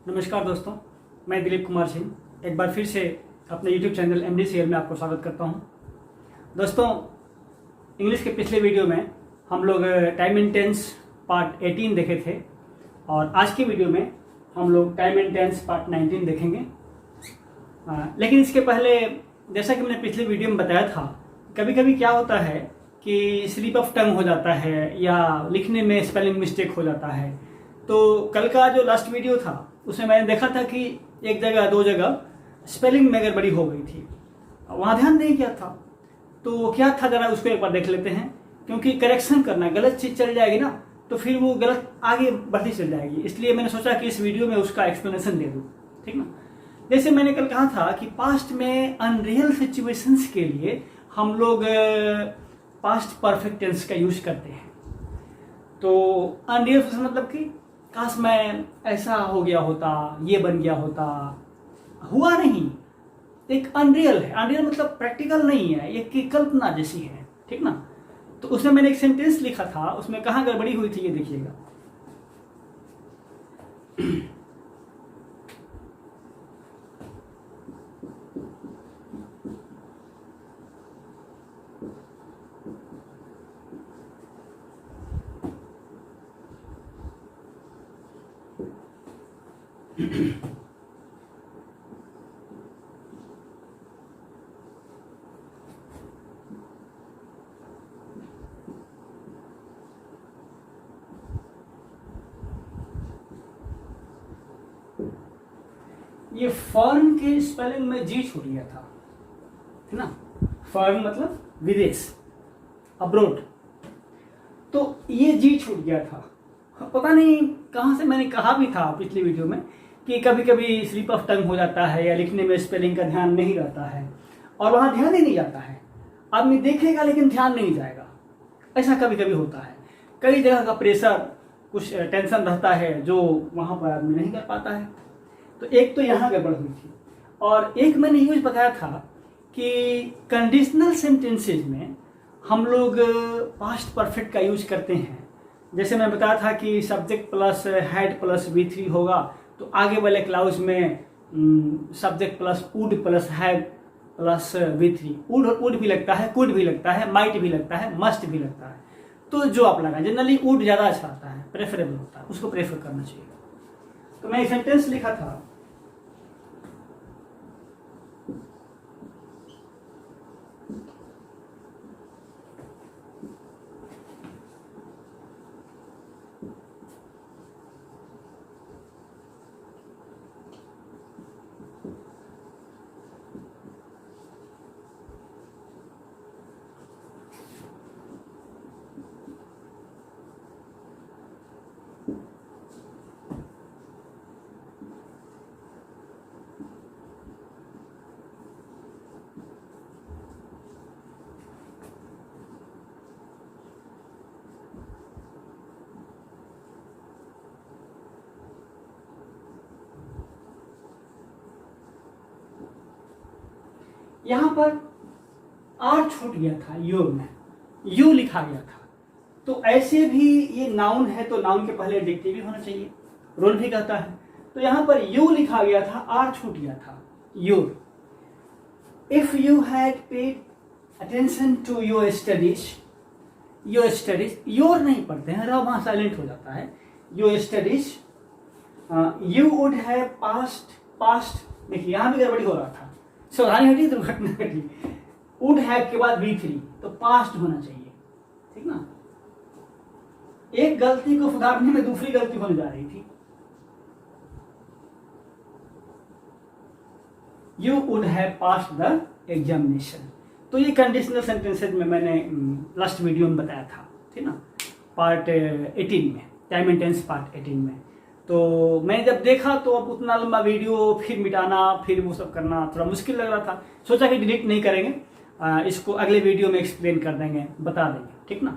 नमस्कार दोस्तों, मैं दिलीप कुमार सिंह एक बार फिर से अपने YouTube चैनल MDCL में आपको स्वागत करता हूं। दोस्तों, इंग्लिश के पिछले वीडियो में हम लोग टाइम एंड टेंस पार्ट 18 देखे थे और आज की वीडियो में हम लोग टाइम एंड टेंस पार्ट 19 देखेंगे। लेकिन इसके पहले, जैसा कि मैंने पिछले वीडियो में बताया था, कभी कभी क्या होता है कि स्लिप ऑफ टंग हो जाता है या लिखने में स्पेलिंग मिस्टेक हो जाता है। तो कल का जो लास्ट वीडियो था उसमें मैंने देखा था कि एक जगह दो जगह स्पेलिंग में गड़बड़ी हो गई थी, वहाँ ध्यान नहीं किया था। तो क्या था, जरा उसको एक बार देख लेते हैं, क्योंकि करेक्शन करना, गलत चीज़ चल जाएगी ना तो फिर वो गलत आगे बढ़ती चल जाएगी। इसलिए मैंने सोचा कि इस वीडियो में उसका एक्सप्लेनेशन दे दूँ, ठीक ना। जैसे मैंने कल कहा था कि पास्ट में अनरियल सिचुएशंस के लिए हम लोग पास्ट परफेक्ट टेंस का यूज करते हैं। तो अनरियल मतलब कि काश मैं ऐसा हो गया होता, ये बन गया होता, हुआ नहीं, एक अनरियल है। अनरियल मतलब प्रैक्टिकल नहीं है, ये की कल्पना जैसी है, ठीक ना। तो उसमें मैंने एक सेंटेंस लिखा था, उसमें कहाँ गड़बड़ी हुई थी ये देखिएगा। ये फॉरेन के स्पेलिंग में जी छूट गया था, है ना। फॉरेन मतलब विदेश, अब्रोड। तो ये जी छूट गया था, पता नहीं कहाँ से। मैंने कहा भी था पिछली वीडियो में कि कभी कभी स्लिप ऑफ टंग हो जाता है या लिखने में स्पेलिंग का ध्यान नहीं रहता है और वहाँ ध्यान ही नहीं जाता है। आदमी देखेगा लेकिन ध्यान नहीं जाएगा, ऐसा कभी कभी होता है। कई जगह का प्रेशर, कुछ टेंशन रहता है जो वहाँ पर आदमी नहीं कर पाता है। तो एक तो यहाँ गड़बड़ हुई थी, और एक मैंने यूज बताया था कि कंडीशनल सेंटेंसेज में हम लोग पास्ट परफेक्ट का यूज करते हैं। जैसे मैं बताया था कि subject plus had plus V3 होगा, तो आगे वाले क्लाउज में subject plus would plus have plus V3। Would भी लगता है, कुड भी लगता है, माइट भी लगता है, मस्ट भी लगता है। तो जो आप लगा, जनरली वुड ज़्यादा अच्छा आता है, प्रेफरेबल होता है, उसको प्रेफर करना चाहिए। तो मैं एक सेंटेंस लिखा था, यहां पर आर छूट गया था, योर में यू लिखा गया था। तो ऐसे भी ये नाउन है, तो नाउन के पहले एडजेक्टिव भी होना चाहिए, रोल भी कहता है। तो यहां पर यू लिखा गया था, आर छूट गया था, your. If you had paid attention to your studies, your नहीं पढ़ते हैं, वहां साइलेंट हो जाता है, your studies, you would have passed. देखिए यहां भी गड़बड़ी हो रहा था, सावधानी घटी, दुर्घटना घटी। वुड हैव के बाद V3, तो पास्ट होना चाहिए, ठीक ना। एक गलती को सुधारने में दूसरी गलती होने जा रही थी। You would have passed the examination. तो ये कंडीशनल सेंटेंसेज में मैंने लास्ट वीडियो में बताया था, ठीक ना, पार्ट 18 में, टाइम एंड टेंस पार्ट 18 में। तो मैंने जब देखा तो अब उतना लंबा वीडियो फिर मिटाना, फिर वो सब करना थोड़ा मुश्किल लग रहा था। सोचा कि डिलीट नहीं करेंगे, इसको अगले वीडियो में एक्सप्लेन कर देंगे, बता देंगे, ठीक ना।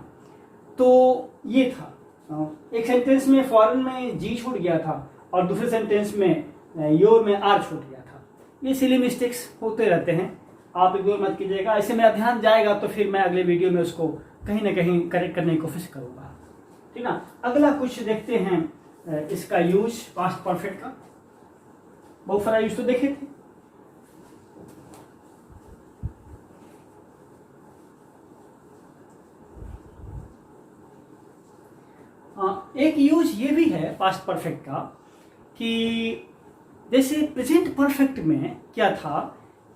तो ये था, एक सेंटेंस में फॉरेन में जी छूट गया था और दूसरे सेंटेंस में योर में आर छूट गया था। ये सिली मिस्टेक्स होते रहते हैं, आप इग्नोर मत कीजिएगा। ऐसे मेरा ध्यान जाएगा तो फिर मैं अगले वीडियो में उसको कहीं ना कहीं करेक्ट करने की कोशिश करूँगा, ठीक ना। अगला कुछ देखते हैं इसका यूज पास्ट परफेक्ट का। बहुत सारा यूज तो देखे थे। एक यूज ये भी है पास्ट परफेक्ट का कि जैसे प्रेजेंट परफेक्ट में क्या था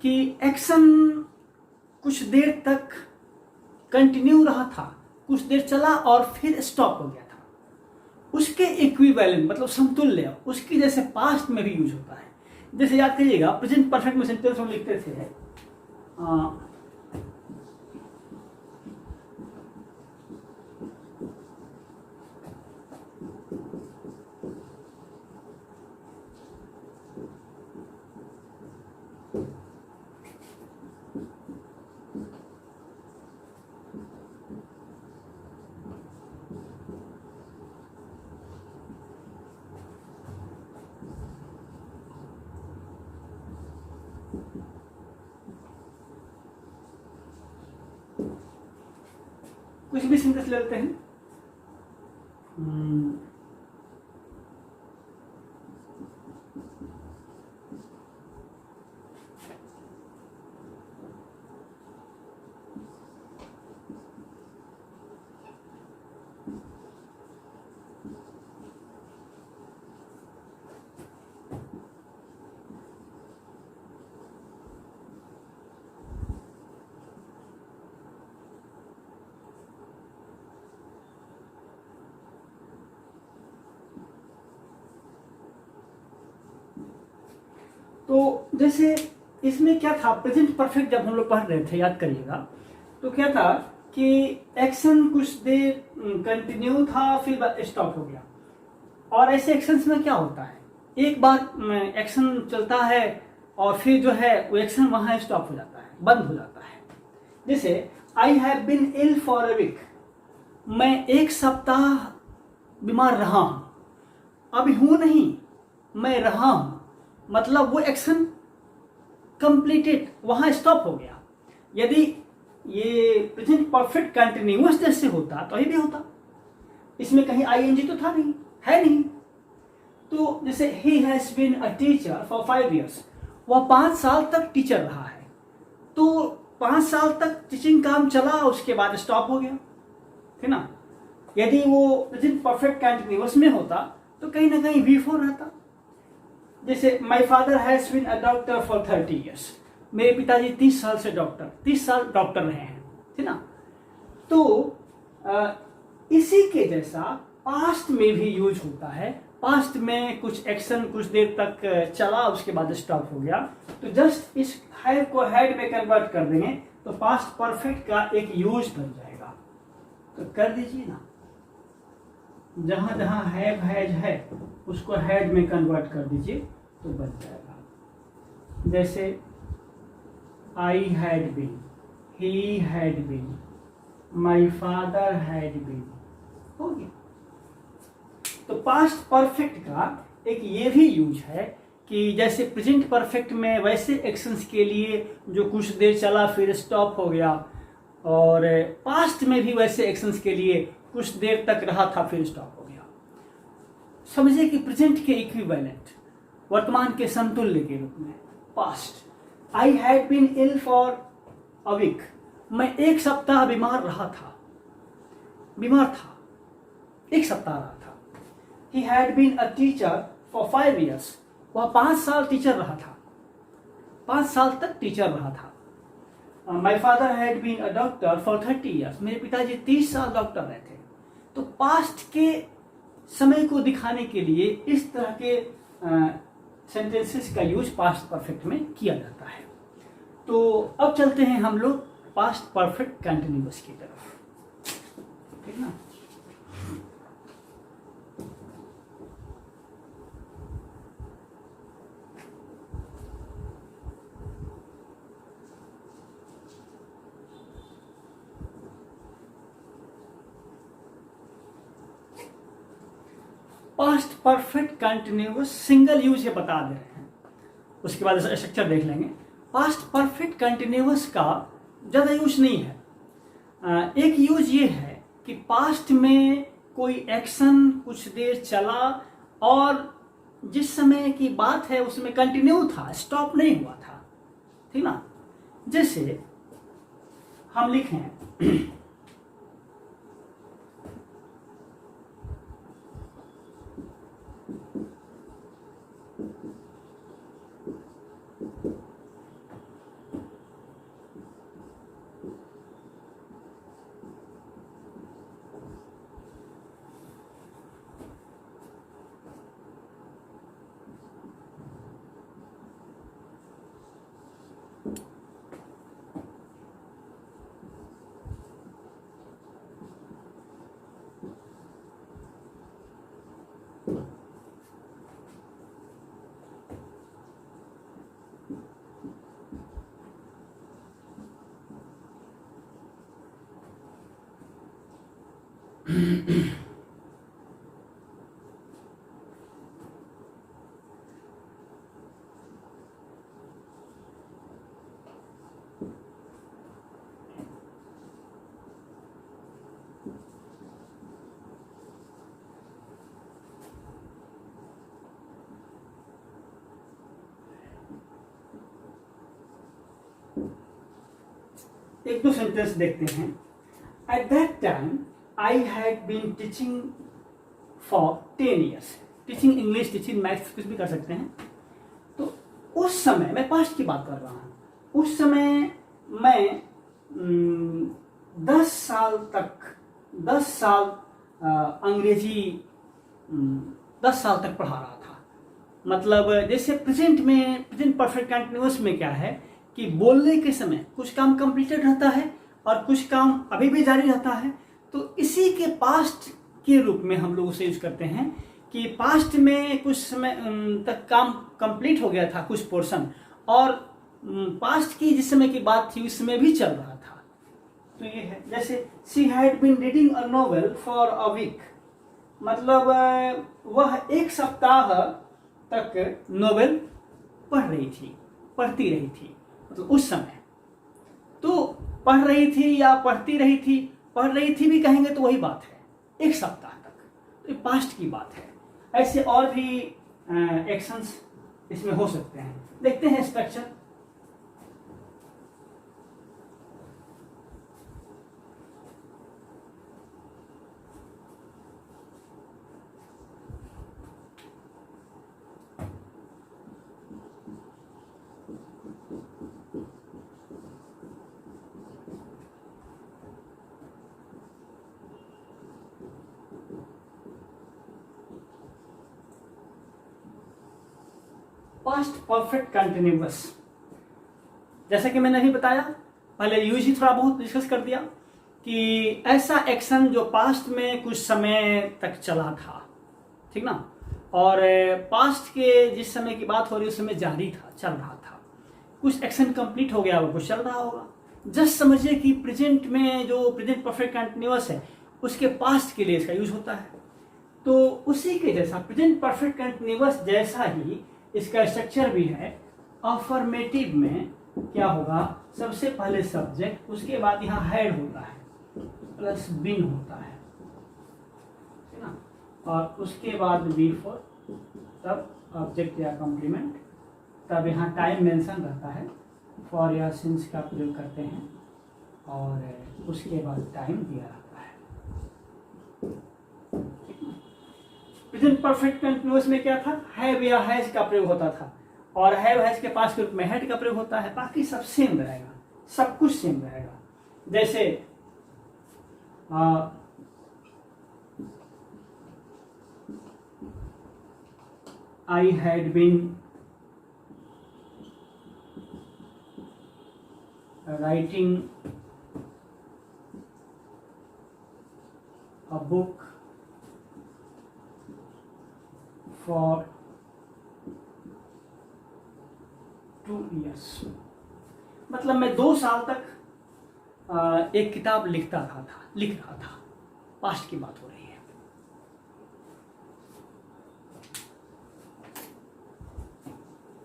कि एक्शन कुछ देर तक कंटिन्यू रहा था, कुछ देर चला और फिर स्टॉप हो गया था, उसके इक्विवेलेंट मतलब समतुल्य उसकी जैसे पास्ट में भी यूज होता है। जैसे याद करिएगा प्रेजेंट परफेक्ट में सेंटेंस हम लिखते थे कुछ भी सेंटेंस ले लेते हैं। तो जैसे इसमें क्या था, प्रेजेंट परफेक्ट जब हम लोग पढ़ रहे थे याद करिएगा, तो क्या था कि एक्शन कुछ देर कंटिन्यू था फिर स्टॉप हो गया। और ऐसे एक्शंस में क्या होता है, एक बार एक्शन चलता है और फिर जो है वो एक्शन वहां स्टॉप हो जाता है, बंद हो जाता है। जैसे I have been ill for a week, मैं एक सप्ताह बीमार रहा हूं, अभी हूं नहीं, मैं रहा हूं, मतलब वो एक्शन कंप्लीटेड वहां स्टॉप हो गया। यदि ये प्रेजेंट परफेक्ट कंटिन्यूअस जैसे होता तो ये भी होता, इसमें कहीं आईएनजी तो था नहीं, है नहीं। तो जैसे he has been a teacher for 5 years, वह 5 साल तक टीचर रहा है, तो 5 साल तक टीचिंग काम चला, उसके बाद स्टॉप हो गया, है ना। यदि वो प्रेजेंट परफेक्ट कंटिन्यूअस में होता तो कहीं ना कहीं V4 रहता। जैसे my father has been a doctor for 30 years, मेरे पिताजी 30 साल से 30 साल डॉक्टर रहे हैं, है ना। तो इसी के जैसा पास्ट में भी यूज होता है। पास्ट में कुछ एक्शन कुछ देर तक चला, उसके बाद स्टॉप हो गया, तो जस्ट इस हैव को हैड में कन्वर्ट कर देंगे तो पास्ट परफेक्ट का एक यूज बन जाएगा। तो कर दीजिए ना, जहां जहां हैव हैज है उसको हैड में कन्वर्ट कर दीजिए तो बन जाएगा। जैसे I had been, he had been, my father had been, हो गया। तो पास्ट परफेक्ट का एक ये भी यूज है कि जैसे प्रेजेंट परफेक्ट में वैसे एक्शंस के लिए जो कुछ देर चला फिर स्टॉप हो गया, और पास्ट में भी वैसे एक्शंस के लिए कुछ देर तक रहा था फिर स्टॉप हो गया। समझिए कि प्रेजेंट के इक्विवेलेंट, वर्तमान के समतुल्य के रूप में past. I had been ill for a week, मैं एक सप्ताह बीमार रहा था, बीमार था, एक सप्ताह रहा था। He had been a teacher for 5 years, वह 5 साल टीचर रहा था, 5 साल तक टीचर रहा था। My father had been a doctor for 30 years, मेरे पिताजी 30 साल डॉक्टर रहे थे। तो पास्ट के समय को दिखाने के लिए इस तरह के सेंटेंसेस का यूज पास्ट परफेक्ट में किया जाता है। तो अब चलते हैं हम लोग पास्ट परफेक्ट कंटिन्यूअस की तरफ, ठीक ना। Past perfect continuous single use ये बता दे रहे हैं, उसके बाद स्ट्रक्चर देख लेंगे। पास्ट परफेक्ट कंटिन्यूअस का ज़्यादा यूज नहीं है। एक यूज ये है कि पास्ट में कोई एक्शन कुछ देर चला और जिस समय की बात है उसमें कंटिन्यू था, स्टॉप नहीं हुआ था, ठीक ना। जैसे हम लिखें एक दो सेंटेंस देखते हैं। At that time I had been teaching for 10 years। Teaching English, teaching maths, कुछ भी कर सकते हैं। तो उस समय, मैं पास्ट की बात कर रहा हूँ, उस समय मैं 10 साल तक, 10 साल अंग्रेजी 10 साल तक पढ़ा रहा था। मतलब जैसे प्रेजेंट में, प्रेजेंट परफेक्ट कंटिन्यूअस में क्या है कि बोलने के समय कुछ काम कंप्लीटेड रहता है और कुछ काम अभी भी जारी रहता है। तो इसी के पास्ट के रूप में हम लोग उसे यूज करते हैं कि पास्ट में कुछ समय तक काम कंप्लीट हो गया था, कुछ पोर्शन, और पास्ट की जिस समय की बात थी उस समय भी चल रहा था। तो ये है, जैसे she had been reading a novel for a week. मतलब वह एक सप्ताह तक नोवेल पढ़ रही थी, पढ़ती रही थी। मतलब उस समय तो पढ़ रही थी या पढ़ती रही थी, पढ़ रही थी भी कहेंगे तो वही बात है, एक सप्ताह तक। तो ये पास्ट की बात है। ऐसे और भी एक्शंस इसमें हो सकते हैं। देखते हैं स्ट्रक्चर। पास्ट परफेक्ट कंटिन्यूअस, जैसा कि मैंने अभी बताया, पहले यूज ही थोड़ा बहुत डिस्कस कर दिया कि ऐसा एक्शन जो पास्ट में कुछ समय तक चला था, ठीक ना, और पास्ट के जिस समय की बात हो रही है उस समय जारी था, चल रहा था। कुछ एक्शन कंप्लीट हो गया, वो कुछ चल रहा होगा। जस्ट समझिए कि प्रेजेंट में जो प्रेजेंट परफेक्ट कंटिन्यूअस है उसके पास्ट के लिए इसका यूज होता है। तो उसी के जैसा प्रेजेंट परफेक्ट कंटिन्यूअस जैसा ही इसका स्ट्रक्चर भी है। अफर्मेटिव में क्या होगा, सबसे पहले सब्जेक्ट, उसके बाद यहाँ हैड होता है, प्लस बीन होता है ना, और उसके बाद बी फॉर, तब ऑब्जेक्ट या कॉम्प्लीमेंट, तब यहाँ टाइम मेंशन रहता है, फॉर या सिंस का प्रयोग करते हैं, और उसके बाद टाइम दिया रहता है। प्रेजेंट परफेक्ट कंटिन्यूअस में क्या था, हैव या हैज का प्रयोग होता था, और हैव हैज के पास के रूप में हैड का प्रयोग होता है। बाकी सब सेम रहेगा, सब कुछ सेम रहेगा। जैसे I had been writing a book for 2 years। मतलब मैं 2 साल तक एक किताब लिख रहा था। पास्ट की बात हो रही है।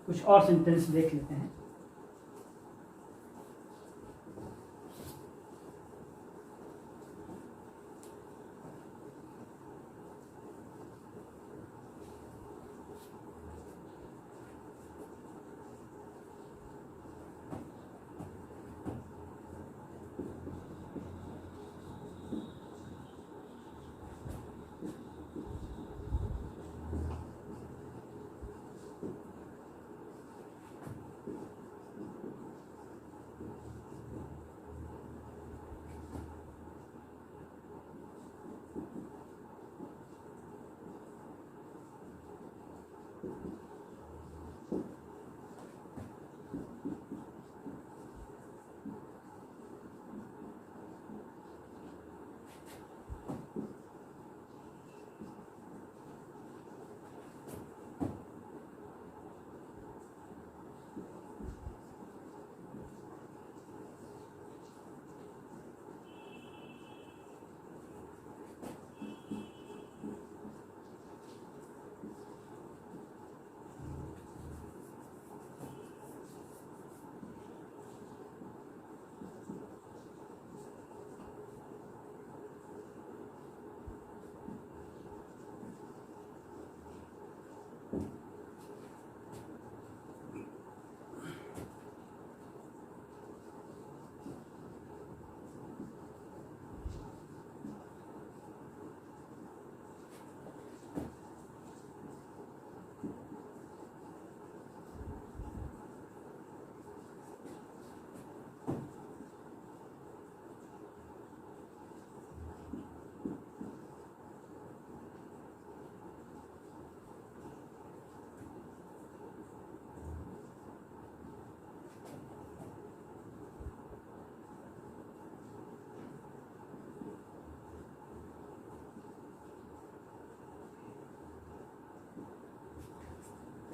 कुछ और सेंटेंस देख लेते हैं।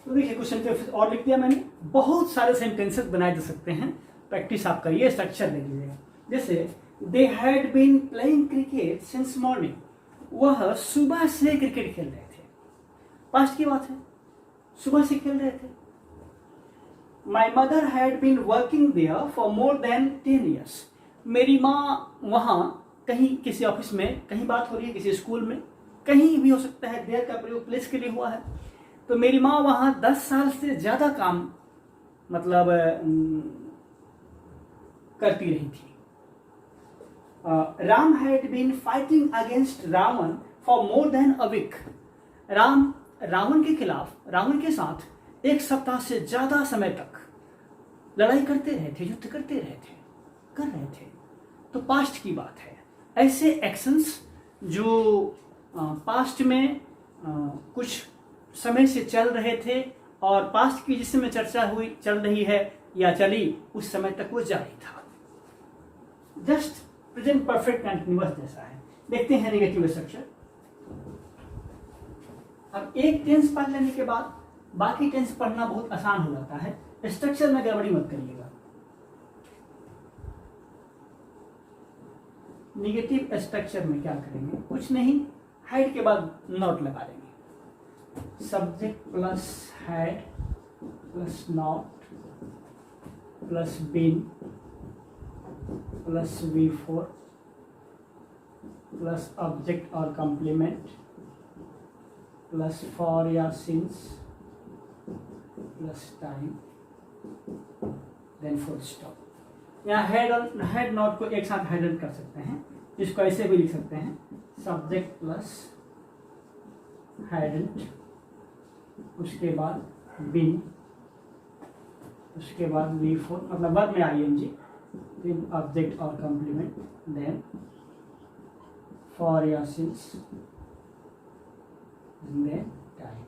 तो देखिए कुछ सेंटेंसेस और लिख दिया मैंने, बहुत सारे सेंटेंसेस बनाए जा सकते हैं, प्रैक्टिस आप करिए, स्ट्रक्चर ले लीजिएगा। जैसे they had been playing cricket since morning, वह सुबह से क्रिकेट खेल रहे थे, पास्ट की बात है, सुबह से खेल रहे थे। My mother had been working there for more than 10 years, मेरी माँ वहाँ कहीं किसी ऑफिस में, कहीं बात हो रही है किसी स्कूल में, कहीं भी हो सकता है, देयर का प्रयोग प्लेस के लिए हुआ है, तो मेरी माँ वहाँ 10 साल से ज़्यादा काम मतलब करती रही थी। Ram had been fighting against Ravan for more than a week, Ram Ravan के खिलाफ, रावण के साथ 1 सप्ताह से ज़्यादा समय तक लड़ाई करते रहे थे, युद्ध करते रहे थे, कर रहे थे, तो पास्ट की बात है। ऐसे एक्शंस जो पास्ट में कुछ समय से चल रहे थे और पास्ट की जिस समय चर्चा हुई, चल रही है या चली, उस समय तक वो जारी था, जस्ट प्रेजेंट परफेक्ट कंटिन्यूअस जैसा है। देखते हैं नेगेटिव स्ट्रक्चर। अब एक टेंस पढ़ लेने के बाद बाकी टेंस पढ़ना बहुत आसान हो जाता है, स्ट्रक्चर में गड़बड़ी मत करिएगा। नेगेटिव स्ट्रक्चर में क्या करेंगे, कुछ नहीं, हैड के बाद नॉट लगा देंगे, subject plus had plus not plus been plus V4 plus object और कॉम्प्लीमेंट प्लस फॉर या since plus time then full stop. यहाँ हेड नॉट को एक साथ हाइलाइट कर सकते हैं, इसको ऐसे भी लिख सकते हैं, सब्जेक्ट प्लस हेडेंट, उसके बाद बिन, उसके बाद V4 मतलब वर्ब में ING, फिर ऑब्जेक्ट और कॉम्प्लीमेंट, देन फॉर या सिंस, देन टाइम,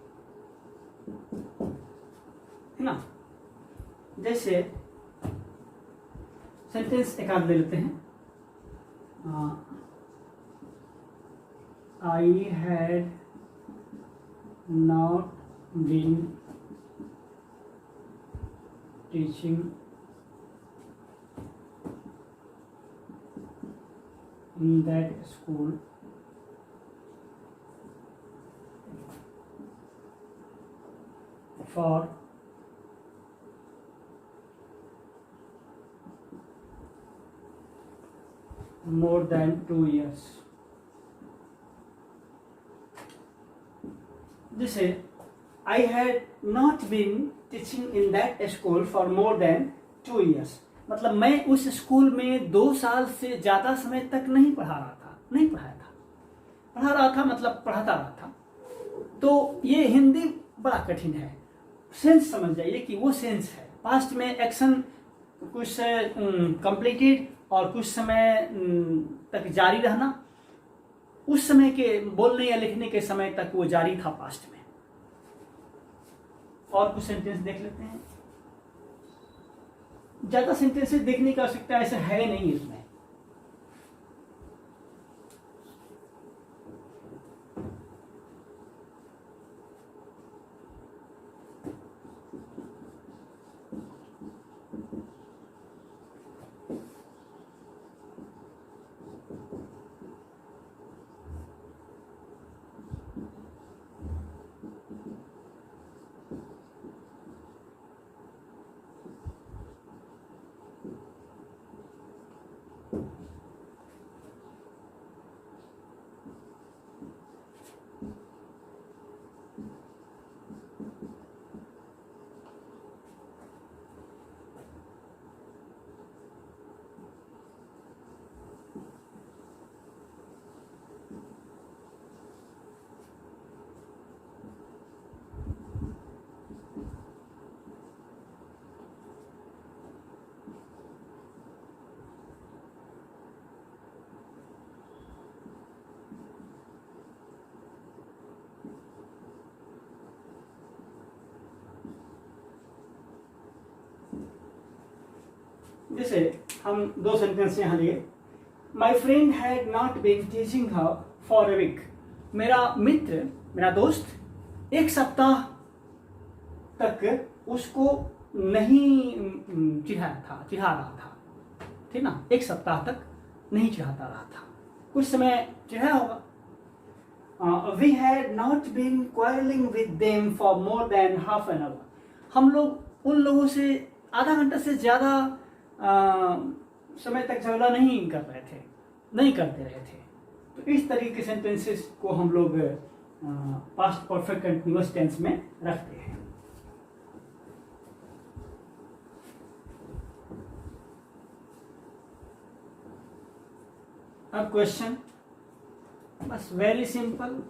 है ना। जैसे सेंटेंस एक आध ले लेते हैं, I had not been teaching in that school for more than 2 years। जैसे I had not been teaching in that school for more than 2 years, मतलब मैं उस स्कूल में 2 साल से ज़्यादा समय तक नहीं पढ़ा रहा था, नहीं पढ़ाया था, पढ़ा रहा था मतलब पढ़ाता रहा था। तो ये हिंदी बड़ा कठिन है, सेंस समझ जाइए कि वो सेंस है, पास्ट में एक्शन कुछ कंप्लीटेड और कुछ समय तक जारी रहना, उस समय के बोलने या लिखने के समय तक वो जारी था पास्ट में। और कुछ सेंटेंस देख लेते हैं, ज्यादा सेंटेंसेस देखने की आवश्यकता ऐसा है नहीं इसमें। जैसे हम 2 सेंटेंस यहाँ लिए, my friend had not been teaching her for a week, मेरा मित्र, मेरा दोस्त 1 सप्ताह तक उसको नहीं चिढ़ा रहा था, ठीक ना, 1 सप्ताह तक नहीं चिढ़ाता रहा था, कुछ समय चिढ़ाया होगा। We had not been quarrelling with them for more than half an hour. हम लोग उन लोगों से आधा घंटा से ज़्यादा समय तक झगड़ा नहीं करते रहे थे। तो इस तरीके के सेंटेंसेस को हम लोग पास्ट परफेक्ट कंटिन्यूअस टेंस में रखते हैं। अब क्वेश्चन, बस वेरी सिंपल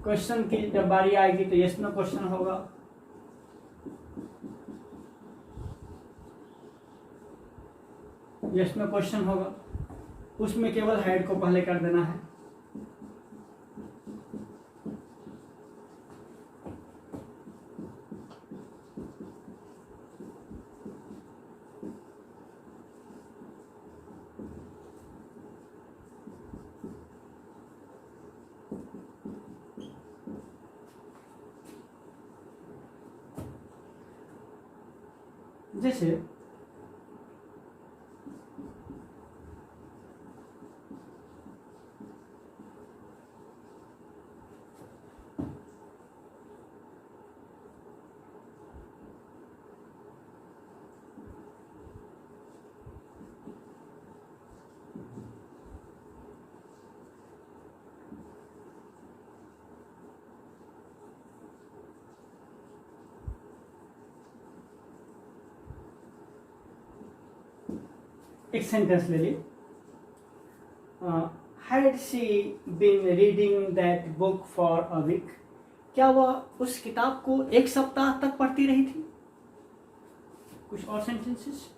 क्वेश्चन की जब बारी आएगी तो यस नो क्वेश्चन होगा। यस नो क्वेश्चन होगा, उसमें केवल हेड को पहले कर देना है। जैसे एक सेंटेंस ले ली, had she been reading that book for a week. क्या वह उस किताब को 1 सप्ताह तक पढ़ती रही थी। कुछ और सेंटेंसेस,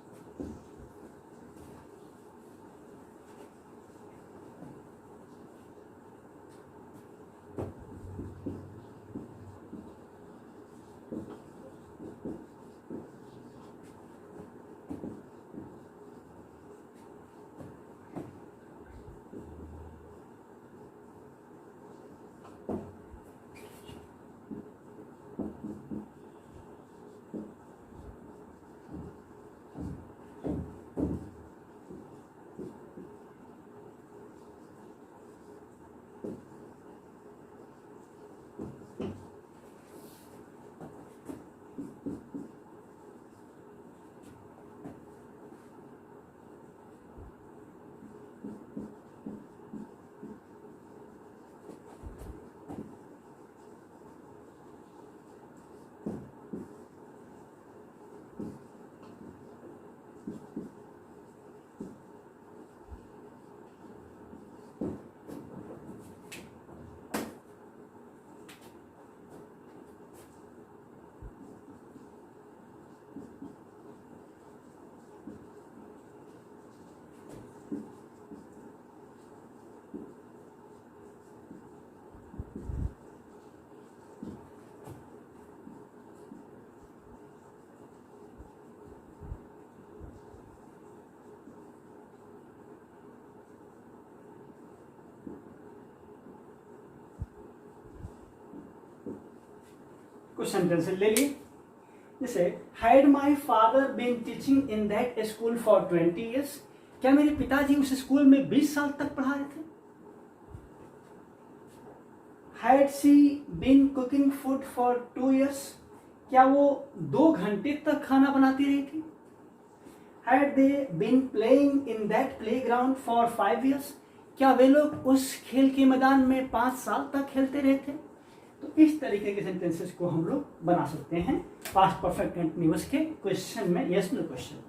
कुछ सेंटेंसेस ले लिए। जैसे had my father been teaching in that school for 20 years. क्या मेरे पिताजी उस स्कूल में 20 साल तक पढ़ा रहे थे। Had she been cooking food for 2 years. क्या वो 2 घंटे तक खाना बनाती रही थी। Had they been playing in that playground for 5 years. क्या वे लोग उस खेल के मैदान में 5 साल तक खेलते रहे थे। तो इस तरीके के सेंटेंसेस को हम लोग बना सकते हैं पास्ट परफेक्ट कंटिन्यूअस के क्वेश्चन में, यस नो क्वेश्चन में।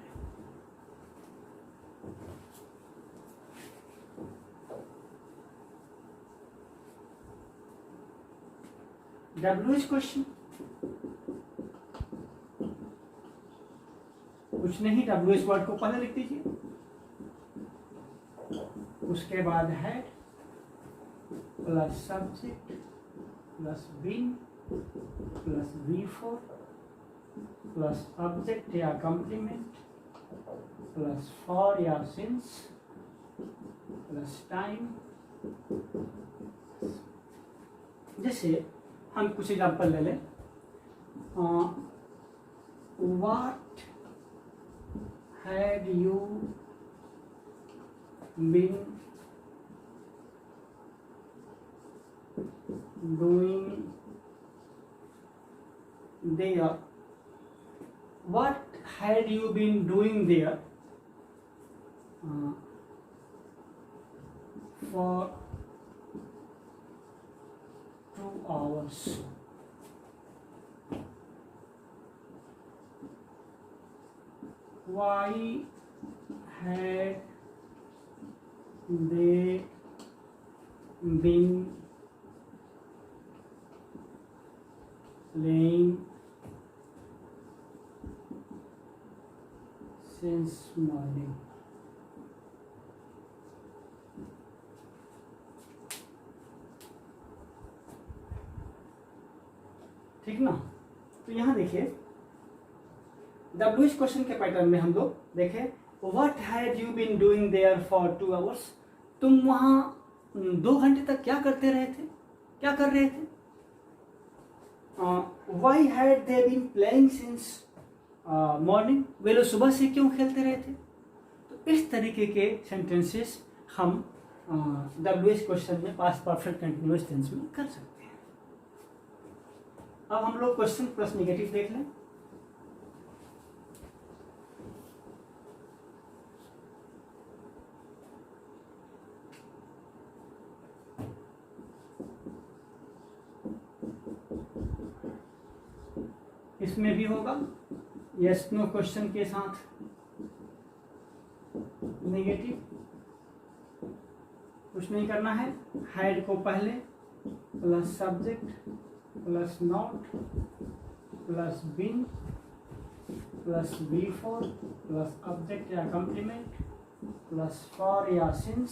WH क्वेश्चन कुछ नहीं, WH वर्ड को पहले लिख दीजिए, उसके बाद had plus subject plus been plus V4 plus object या कॉम्प्लीमेंट प्लस फॉर या सिंस प्लस टाइम। जैसे हम कुछ एग्जाम्पल ले लें। what had you been doing there? What had you been doing there for 2 hours? Why had they been playing since morning? ठीक ना। तो यहाँ देखिए WH क्वेश्चन के पैटर्न में हम लोग देखें, what had you been doing there for 2 hours? तुम वहां 2 घंटे तक क्या करते रहे थे, क्या कर रहे थे? Why had they been playing since morning? वे लोग सुबह से क्यों खेलते रहे थे? तो इस तरीके के सेंटेंसेस हम WH क्वेश्चन में पास्ट परफेक्ट कंटिन्यूअस टेंस में कर सकते हैं। अब हम लोग क्वेश्चन प्लस नेगेटिव देख लें। इसमें भी होगा यस नो क्वेश्चन के साथ नेगेटिव, कुछ नहीं करना है। हैड को पहले plus subject plus not plus been plus before plus object या कॉम्प्लीमेंट प्लस फॉर या since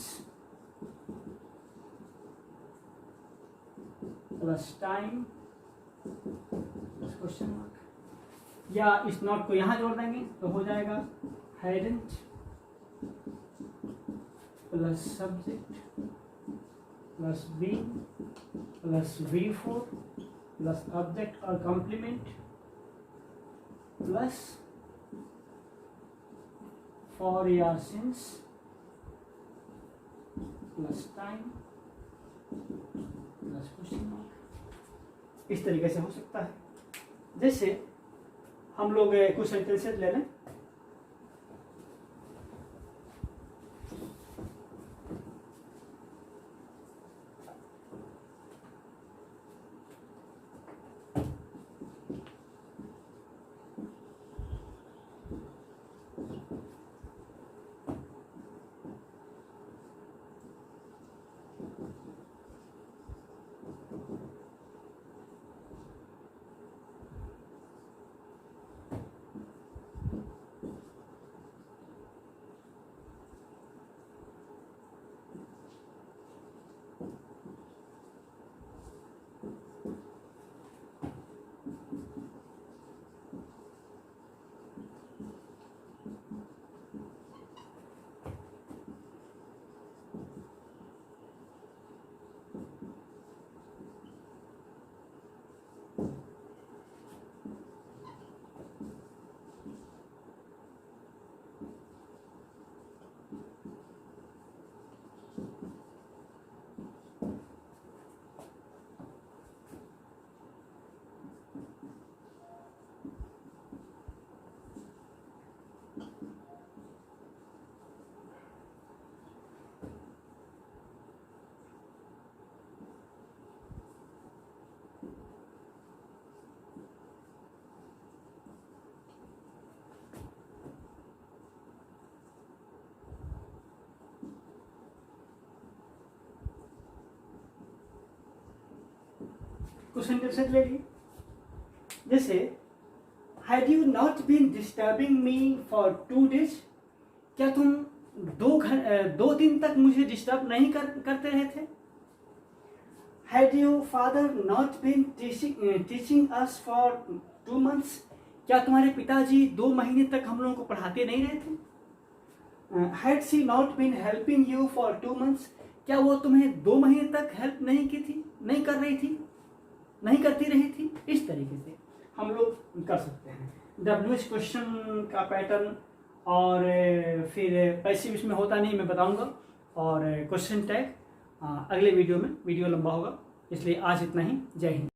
plus time plus question mark, या इस नॉट को यहां जोड़ देंगे तो हो जाएगा hadn't plus subject plus been plus before plus object और कॉम्प्लीमेंट प्लस फॉर या since plus time plus question mark. इस तरीके से हो सकता है। जैसे हम लोग कुछ सेंटेंसेस ले लें। कुछ सेंटेंसेस ले ली। जैसे had you not been disturbing me for 2 days? क्या तुम 2 दिन तक मुझे डिस्टर्ब नहीं करते रहे थे? Had you father not been teaching us for 2 months? क्या तुम्हारे पिताजी 2 महीने तक हम लोगों को पढ़ाते नहीं रहे थे? Had she not been helping you for 2 months? क्या वो तुम्हें 2 महीने तक हेल्प नहीं की थी, नहीं कर रही थी, नहीं करती रही थी? इस तरीके से हम लोग कर सकते हैं। WH क्वेश्चन का पैटर्न और फिर पैसिव इसमें होता नहीं, मैं बताऊंगा। और क्वेश्चन टैग अगले वीडियो में, वीडियो लंबा होगा, इसलिए आज इतना ही। जय हिंद।